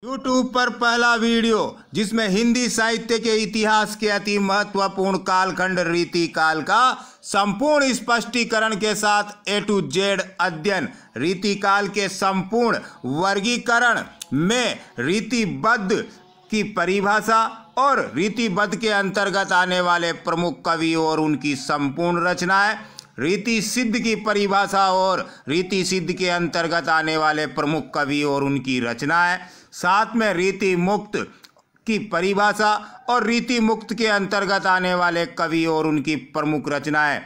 YouTube पर पहला video जिसमें हिंदी साहित्य के इतिहास के अति महत्वपूर्ण कालखंड रीति काल का संपूर्ण स्पष्टीकरण के साथ A to Z अध्ययन, रीति काल के संपूर्ण वर्गीकरण में रीतिबद्ध की परिभाषा और रीतिबद्ध के अंतर्गत आने वाले प्रमुख कवि और उनकी संपूर्ण रचनाएं, रीति सिद्ध की परिभाषा और रीति सिद्ध के अंतर्गत आने वाले प्रमुख कवि और उनकी रचनाएं, साथ में रीति मुक्त की परिभाषा और रीति मुक्त के अंतर्गत आने वाले कवि और उनकी प्रमुख रचनाएं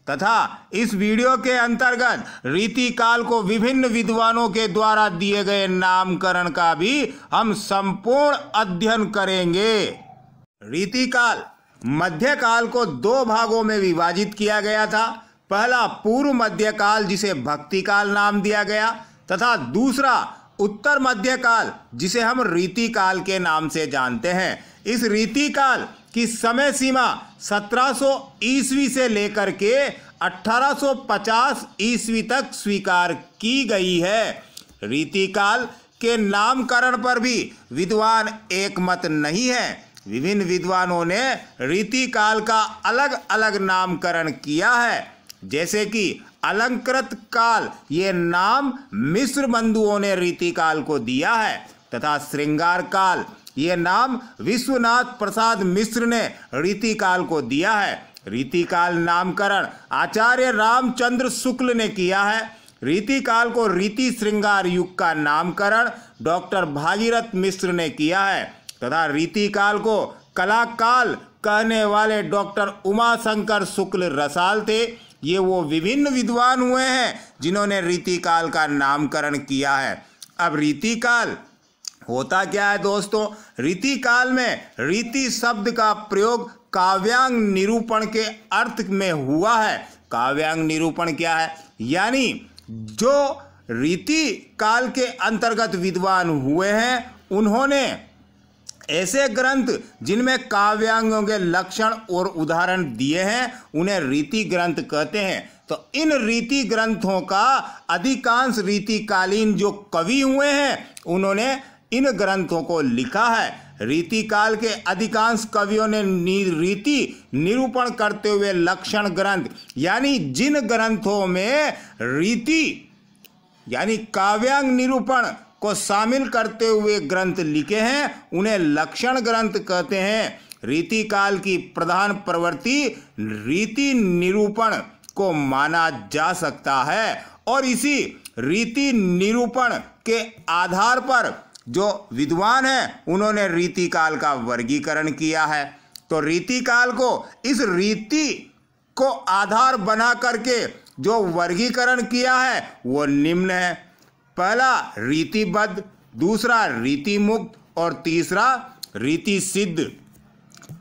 तथा इस वीडियो के अंतर्गत रीति काल को विभिन्न विद्वानों के द्वारा दिए गए नामकरण का भी हम संपूर्ण अध्ययन करेंगे। रीति काल मध्यकाल को दो भागों में विभाजित किया गया था। पहला पूर्व मध्यकाल जिसे भक्ति काल नाम दिया गया तथा दूसरा उत्तर मध्यकाल जिसे हम रीति काल के नाम से जानते हैं। इस रीति काल की समय सीमा 1700 ईस्वी से लेकर के 1850 ईस्वी तक स्वीकार की गई है। रीति काल के नामकरण पर भी विद्वान एक मत नहीं है। विभिन्न विद्वानों ने रीति काल का अलग अलग नामकरण किया है, जैसे कि अलंकृत काल ये नाम मिस्र बंधुओं ने रीति काल को दिया है तथा श्रृंगार काल ये नाम विश्वनाथ प्रसाद मिश्र ने रीति काल को दिया है। रीति काल नामकरण आचार्य रामचंद्र शुक्ल ने किया है। रीति काल को रीति श्रृंगार युग का नामकरण डॉक्टर भागीरथ मिश्र ने किया है तथा रीति काल को कला काल कहने वाले डॉक्टर उमाशंकर शुक्ल रसाल थे। ये वो विभिन्न विद्वान हुए हैं जिन्होंने रीति काल का नामकरण किया है। अब रीति काल होता क्या है दोस्तों? रीति काल में रीति शब्द का प्रयोग काव्यांग निरूपण के अर्थ में हुआ है। काव्यांग निरूपण क्या है? यानी जो रीति काल के अंतर्गत विद्वान हुए हैं उन्होंने ऐसे ग्रंथ जिनमें काव्यांगों के लक्षण और उदाहरण दिए हैं उन्हें रीति ग्रंथ कहते हैं। तो इन रीति ग्रंथों का अधिकांश रीतिकालीन जो कवि हुए हैं उन्होंने इन ग्रंथों को लिखा है। रीति काल के अधिकांश कवियों ने रीति निरूपण करते हुए लक्षण ग्रंथ यानी जिन ग्रंथों में रीति यानी काव्यांग निरूपण को शामिल करते हुए ग्रंथ लिखे हैं उन्हें लक्षण ग्रंथ कहते हैं। रीति काल की प्रधान प्रवृत्ति रीति निरूपण को माना जा सकता है और इसी रीति निरूपण के आधार पर जो विद्वान हैं उन्होंने रीति काल का वर्गीकरण किया है। तो रीति काल को इस रीति को आधार बना करके जो वर्गीकरण किया है वो निम्न है। पहला रीतिबद्ध, दूसरा रीति मुक्त और तीसरा रीति सिद्ध।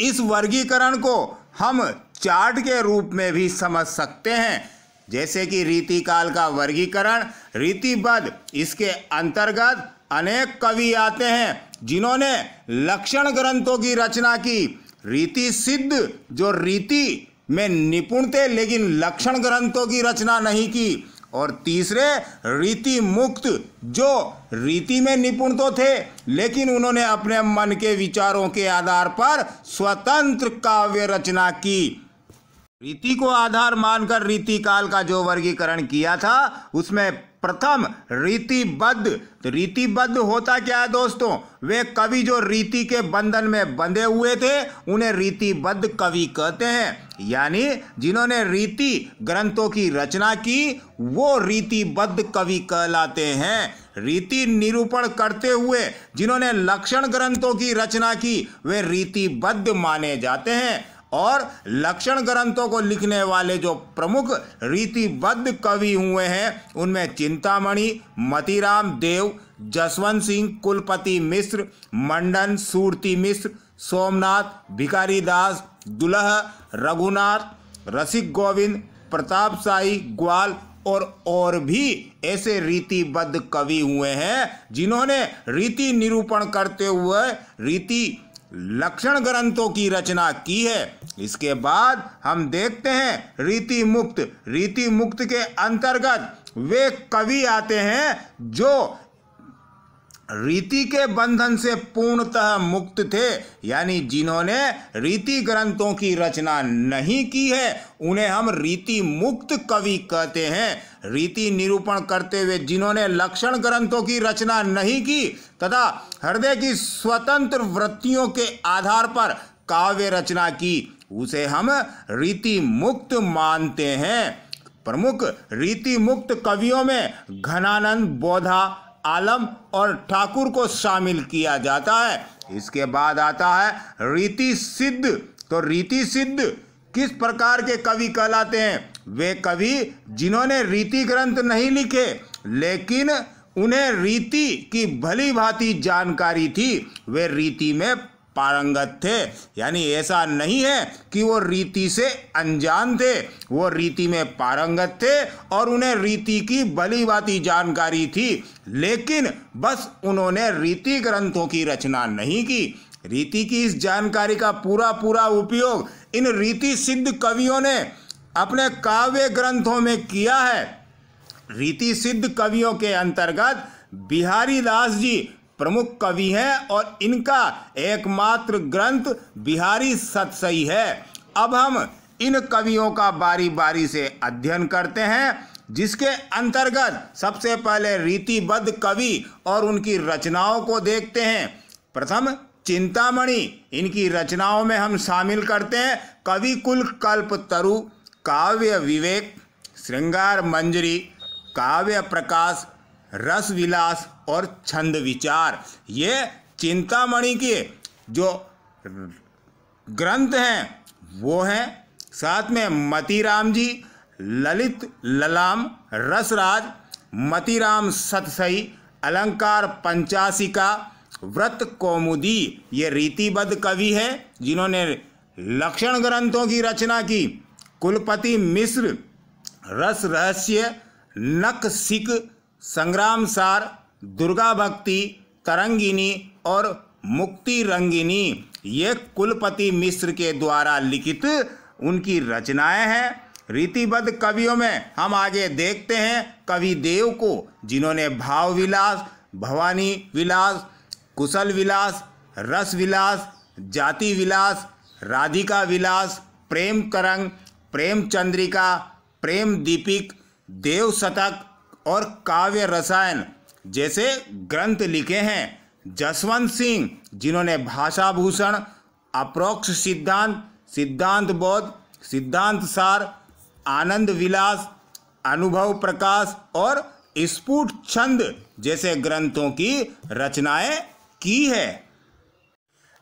इस वर्गीकरण को हम चार्ट के रूप में भी समझ सकते हैं, जैसे कि रीति काल का वर्गीकरण रीतिबद्ध, इसके अंतर्गत अनेक कवि आते हैं जिन्होंने लक्षण ग्रंथों की रचना की। रीति सिद्ध जो रीति में निपुण थे लेकिन लक्षण ग्रंथों की रचना नहीं की। और तीसरे रीति मुक्त जो रीति में निपुण तो थे लेकिन उन्होंने अपने मन के विचारों के आधार पर स्वतंत्र काव्य रचना की। रीति को आधार मानकर रीति काल का जो वर्गीकरण किया था उसमें प्रथम रीतिबद्ध। तो रीतिबद्ध होता क्या है दोस्तों? वे कवि जो रीति के बंधन में बंधे हुए थे उन्हें रीतिबद्ध कवि कहते हैं, यानी जिन्होंने रीति ग्रंथों की रचना की वो रीतिबद्ध कवि कहलाते हैं। रीति निरूपण करते हुए जिन्होंने लक्षण ग्रंथों की रचना की वे रीतिबद्ध माने जाते हैं। और लक्षण ग्रंथों को लिखने वाले जो प्रमुख रीतिबद्ध कवि हुए हैं उनमें चिंतामणि, मतीराम देव, जसवंत सिंह कुलपति मिश्र, मंडन सूरती मिश्र, सोमनाथ, भिखारी दास, दुलह, रघुनाथ, रसिक गोविंद, प्रताप शाही ग्वाल और भी ऐसे रीतिबद्ध कवि हुए हैं जिन्होंने रीति निरूपण करते हुए रीति लक्षण ग्रंथों की रचना की है। इसके बाद हम देखते हैं रीति मुक्त। रीति मुक्त के अंतर्गत वे कवि आते हैं जो रीति के बंधन से पूर्णतः मुक्त थे, यानी जिन्होंने रीति ग्रंथों की रचना नहीं की है उन्हें हम रीति मुक्त कवि कहते हैं। रीति निरूपण करते हुए जिन्होंने लक्षण ग्रंथों की रचना नहीं की तथा हृदय की स्वतंत्र वृत्तियों के आधार पर काव्य रचना की, उसे हम रीति मुक्त मानते हैं। प्रमुख रीति मुक्त कवियों में घनानंद, बोधा, आलम और ठाकुर को शामिल किया जाता है। इसके बाद आता है रीति सिद्ध। तो रीति सिद्ध किस प्रकार के कवि कहलाते हैं? वे कवि जिन्होंने रीति ग्रंथ नहीं लिखे लेकिन उन्हें रीति की भली भांति जानकारी थी, वे रीति में पारंगत थे। यानी ऐसा नहीं है कि वो रीति से अनजान थे, वो रीति में पारंगत थे और उन्हें रीति की भली भांति जानकारी थी, लेकिन बस उन्होंने रीति ग्रंथों की रचना नहीं की। रीति की इस जानकारी का पूरा उपयोग इन रीति सिद्ध कवियों ने अपने काव्य ग्रंथों में किया है। रीति सिद्ध कवियों के अंतर्गत बिहारी दास जी प्रमुख कवि हैं और इनका एकमात्र ग्रंथ बिहारी सतसई है। अब हम इन कवियों का बारी बारी से अध्ययन करते हैं, जिसके अंतर्गत सबसे पहले रीतिबद्ध कवि और उनकी रचनाओं को देखते हैं। प्रथम चिंतामणि, इनकी रचनाओं में हम शामिल करते हैं कवि कुल कल्पतरु, काव्य विवेक, श्रृंगार मंजरी, काव्य प्रकाश, रस विलास और छंद विचार। ये चिंतामणि के जो ग्रंथ हैं वो हैं। साथ में मतीराम जी, ललित ललाम, रसराज, मतीराम सतसई, अलंकार पंचाशिका, व्रत कौमुदी, ये रीतिबद्ध कवि हैं जिन्होंने लक्षण ग्रंथों की रचना की। कुलपति मिश्र रस रहस्य, नक सिक, संग्राम सार, दुर्गा भक्ति, तरंगिनी और मुक्ति रंगिनी, ये कुलपति मिश्र के द्वारा लिखित उनकी रचनाएं हैं। रीतिबद्ध कवियों में हम आगे देखते हैं कवि देव को, जिन्होंने भाव विलास, भवानी विलास, कुशल विलास, रस विलास, जाति विलास, राधिका विलास, प्रेम तरंग, प्रेम चंद्रिका, प्रेम दीपिक, देव शतक और काव्य रसायन जैसे ग्रंथ लिखे हैं। जसवंत सिंह, जिन्होंने भाषा भूषण, अप्रोक्ष सिद्धांत, सिद्धांत बोध, सिद्धांत सार, आनंद विलास, अनुभव प्रकाश और स्फुट छंद जैसे ग्रंथों की रचनाएं की है।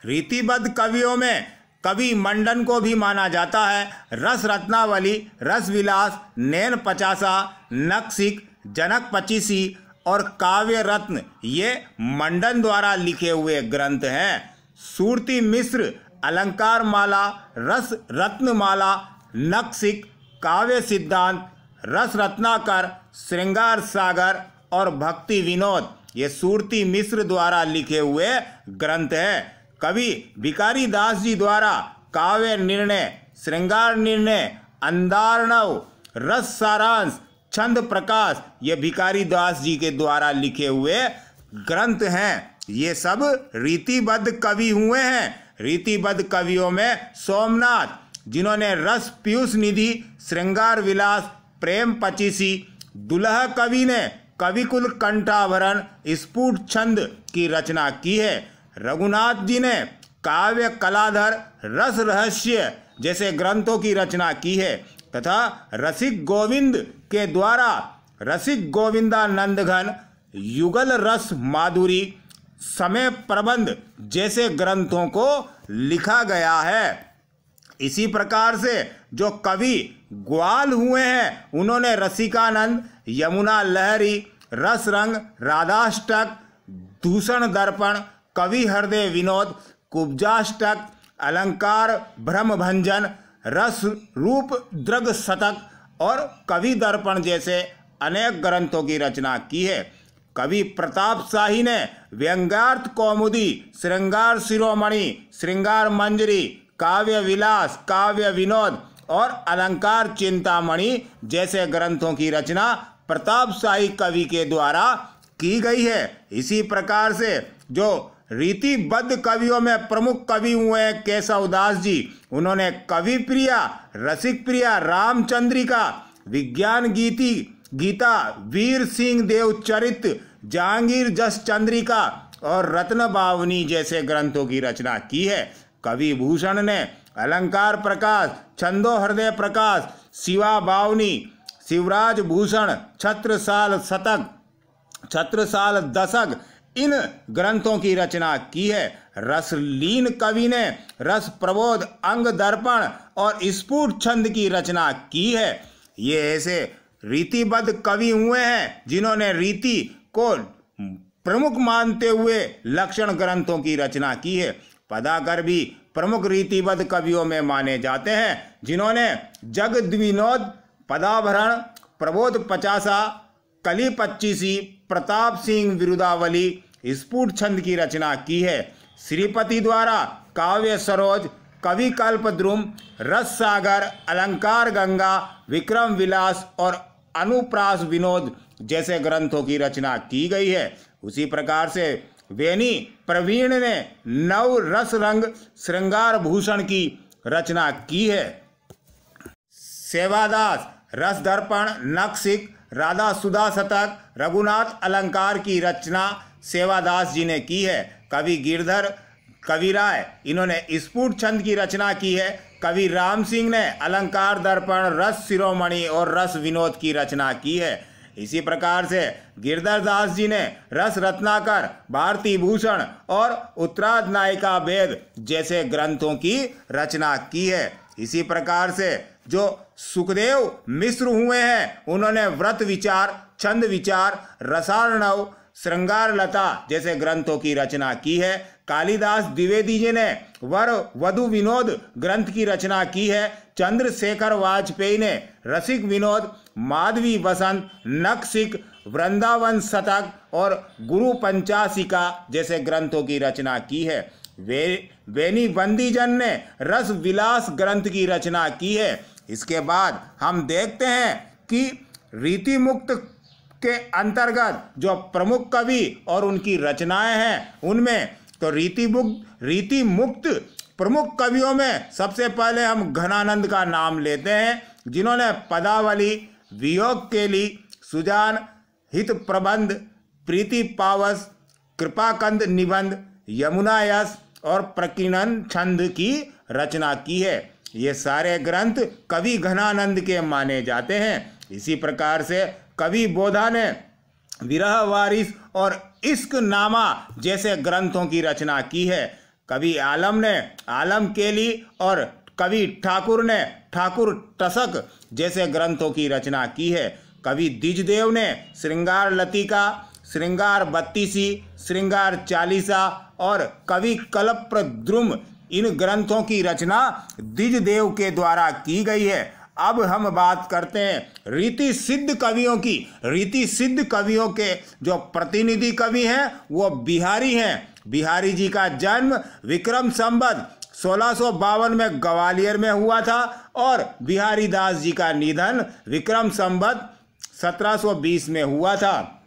रीतिबद्ध कवियों में कवि मंडन को भी माना जाता है। रस रत्नावली, रस विलास, नैन पचासा, नक्सिक, जनक पचीसी और काव्य रत्न ये मंडन द्वारा लिखे हुए ग्रंथ हैं। सूरती मिश्र, अलंकार माला, रस रत्नमाला, नक्सिक, काव्य सिद्धांत, रस रत्नाकर, श्रृंगार सागर और भक्ति विनोद, ये सूरती मिश्र द्वारा लिखे हुए ग्रंथ हैं। कवि भिखारी दास जी द्वारा काव्य निर्णय, श्रृंगार निर्णय, अंधारनव, रस सारांश, छंद प्रकाश, ये भिखारी दास जी के द्वारा लिखे हुए ग्रंथ हैं। ये सब रीतिबद्ध कवि हुए हैं। रीतिबद्ध कवियों में सोमनाथ, जिन्होंने रस पीयूष निधि, श्रृंगार विलास, प्रेम पचीसी, दुल्हा कवि ने कविकुल कंठाभरण, स्फुट छंद की रचना की है। रघुनाथ जी ने काव्य कलाधर, रस रहस्य जैसे ग्रंथों की रचना की है तथा रसिक गोविंद के द्वारा रसिक गोविंदानंद घन, युगल रस माधुरी, समय प्रबंध जैसे ग्रंथों को लिखा गया है। इसी प्रकार से जो कवि ग्वाल हुए हैं उन्होंने रसिकानंद, यमुना लहरी, रस रंग, राधाष्टक, दूषण दर्पण, कवि हृदय विनोद, कुब्जाष्टक, अलंकार ब्रह्मभंजन, रस रूप द्रग शतक और कवि दर्पण जैसे अनेक ग्रंथों की रचना की है। कवि प्रताप शाही ने व्यंग्यार्थ कौमुदी, श्रृंगार शिरोमणि, श्रृंगार मंजरी, काव्य विलास, काव्य विनोद और अलंकार चिंतामणि जैसे ग्रंथों की रचना प्रताप शाही कवि के द्वारा की गई है। इसी प्रकार से जो रीतिबद्ध कवियों में प्रमुख कवि हुए हैं केशव दास जी, उन्होंने कवि प्रिया, रसिक प्रिया, रामचंद्रिका, विज्ञान गीता, वीर सिंह देव चरित, जहांगीर जस चंद्रिका और रत्न बावनी जैसे ग्रंथों की रचना की है। कवि भूषण ने अलंकार प्रकाश, छंदो हृदय प्रकाश, शिवा बावनी, शिवराज भूषण, छत्रसाल दशक इन ग्रंथों की रचना की है। रसलीन कवि ने रस प्रबोध, अंग दर्पण और स्फुट छंद की रचना की है। ये ऐसे रीतिबद्ध कवि हुए हैं जिन्होंने रीति को प्रमुख मानते हुए लक्षण ग्रंथों की रचना की है। पदाकर भी प्रमुख रीतिबद्ध कवियों में माने जाते हैं, जिन्होंने जगद्विनोद, पदाभरण, प्रबोध पचासा, कली पच्चीसी, प्रताप सिंह विरुदावली, स्फुट छंद की रचना की है। श्रीपति द्वारा काव्य सरोज, कवि कल्प द्रुम, रस सागर, अलंकार गंगा, विक्रम विलास और अनुप्रास विनोद जैसे ग्रंथों की रचना की गई है। उसी प्रकार से वेनी प्रवीण ने नव रस रंग श्रृंगार भूषण की रचना की है। सेवादास रस दर्पण, नखशिख, राधा सुधा शतक, रघुनाथ अलंकार की रचना सेवादास जी ने की है। कवि गिरधर, कवि राय, इन्होंने स्फुट छंद की रचना की है। कवि राम सिंह ने अलंकार दर्पण, रस शिरोमणि और रस विनोद की रचना की है। इसी प्रकार से गिरधर दास जी ने रस रत्नाकर, भारती भूषण और उत्तरार्ध नायिका वेद जैसे ग्रंथों की रचना की है। इसी प्रकार से जो सुखदेव मिश्र हुए हैं, उन्होंने व्रत विचार, छंद विचार, रसार्णव, श्रृंगार लता जैसे ग्रंथों की रचना की है। कालिदास द्विवेदी जी ने वर वधु विनोद ग्रंथ की रचना की है। चंद्रशेखर वाजपेयी ने रसिक विनोद, माधवी वसंत, नखशिख, वृंदावन शतक और गुरु पंचाशिका जैसे ग्रंथों की रचना की है। वेनी बंदीजन ने रस विलास ग्रंथ की रचना की है। इसके बाद हम देखते हैं कि रीति मुक्त के अंतर्गत जो प्रमुख कवि और उनकी रचनाएं हैं, उनमें तो रीति मुक्त प्रमुख कवियों में सबसे पहले हम घनानंद का नाम लेते हैं, जिन्होंने पदावली, वियोग केली, सुजान, हित प्रबंध, प्रीति पावस, कृपाकंद निबंध, यमुना यस और प्रकीर्णन छंद की रचना की है। ये सारे ग्रंथ कवि घनानंद के माने जाते हैं। इसी प्रकार से कवि बोधा ने विरह वारिस और इश्क नामा जैसे ग्रंथों की रचना की है। कवि आलम ने आलम केली और कवि ठाकुर ने ठाकुर टसक जैसे ग्रंथों की रचना की है। कवि द्विजदेव ने श्रृंगार लतिका, श्रृंगार बत्तीसी, श्रृंगार चालीसा और कवि कल्पद्रुम इन ग्रंथों की रचना द्विजदेव के द्वारा की गई है। अब हम बात करते हैं रीति सिद्ध कवियों की। रीति सिद्ध कवियों के जो प्रतिनिधि कवि हैं वो बिहारी हैं। बिहारी जी का जन्म विक्रम संवत 1652 में ग्वालियर में हुआ था और बिहारी दास जी का निधन विक्रम संवत 1720 में हुआ था।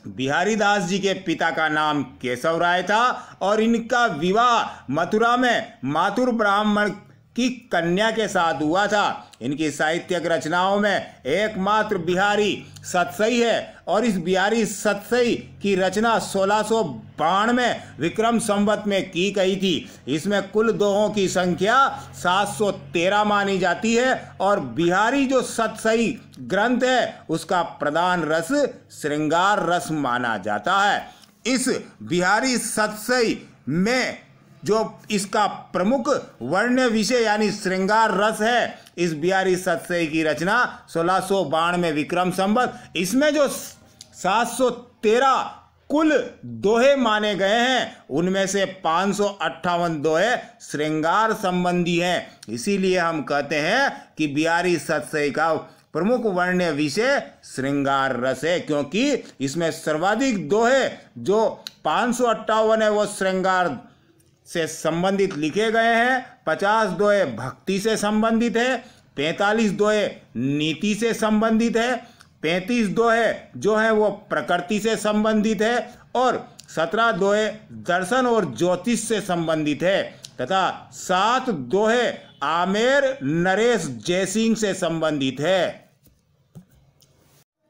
बिहारी दास जी के पिता का नाम केशव राय था और इनका विवाह मथुरा में माथुर ब्राह्मण की कन्या के साथ हुआ था। इनकी साहित्यिक रचनाओं में एकमात्र बिहारी सतसई है और इस बिहारी सतसई की रचना 1692 विक्रम संवत में की गई थी। इसमें कुल दोहों की संख्या 713 मानी जाती है और बिहारी जो सतसई ग्रंथ है उसका प्रधान रस श्रृंगार रस माना जाता है। इस बिहारी सतसई में जो इसका प्रमुख वर्ण विषय यानी श्रृंगार रस है, इस बिहारी सतसई की रचना 1692 विक्रम संवत, इसमें जो 713 कुल दोहे माने गए हैं उनमें से 558 दोहे श्रृंगार संबंधी हैं। इसीलिए हम कहते हैं कि बिहारी सतसई का प्रमुख वर्ण विषय श्रृंगार रस है, क्योंकि इसमें सर्वाधिक दोहे जो 558 है वो श्रृंगार से संबंधित लिखे गए हैं। 50 दोहे भक्ति से संबंधित है, 45 दोहे नीति से संबंधित है, 35 दोहे जो हैं वो प्रकृति से संबंधित है और 17 दोहे दर्शन और ज्योतिष से संबंधित है तथा 7 दोहे आमेर नरेश जयसिंह से संबंधित है।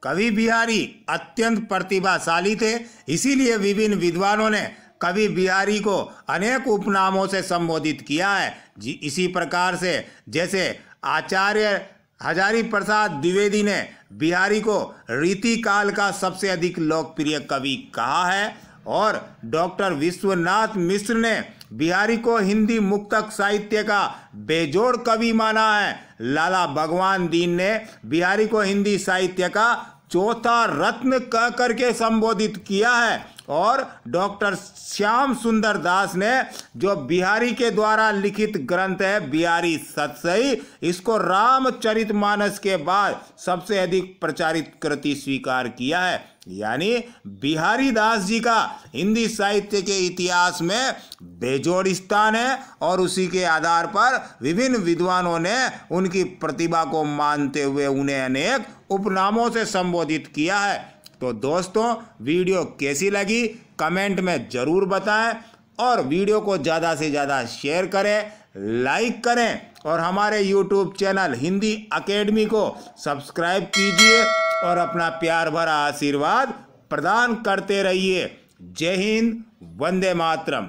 कवि बिहारी अत्यंत प्रतिभाशाली थे, इसीलिए विभिन्न विद्वानों ने कवि बिहारी को अनेक उपनामों से संबोधित किया है। इसी प्रकार से जैसे आचार्य हजारी प्रसाद द्विवेदी ने बिहारी को रीतिकाल का सबसे अधिक लोकप्रिय कवि कहा है और डॉक्टर विश्वनाथ मिश्र ने बिहारी को हिंदी मुक्तक साहित्य का बेजोड़ कवि माना है। लाला भगवान दीन ने बिहारी को हिंदी साहित्य का चौथा रत्न कह करके संबोधित किया है और डॉक्टर श्याम सुंदर दास ने जो बिहारी के द्वारा लिखित ग्रंथ है बिहारी सतसई, इसको रामचरितमानस के बाद सबसे अधिक प्रचारित कृति स्वीकार किया है। यानी बिहारी दास जी का हिंदी साहित्य के इतिहास में बेजोड़ स्थान है और उसी के आधार पर विभिन्न विद्वानों ने उनकी प्रतिभा को मानते हुए उन्हें अनेक उपनामों से संबोधित किया है। तो दोस्तों, वीडियो कैसी लगी कमेंट में ज़रूर बताएं और वीडियो को ज़्यादा से ज़्यादा शेयर करें, लाइक करें और हमारे YouTube चैनल हिंदी एकेडमी को सब्सक्राइब कीजिए और अपना प्यार भरा आशीर्वाद प्रदान करते रहिए। जय हिंद, वंदे मातरम।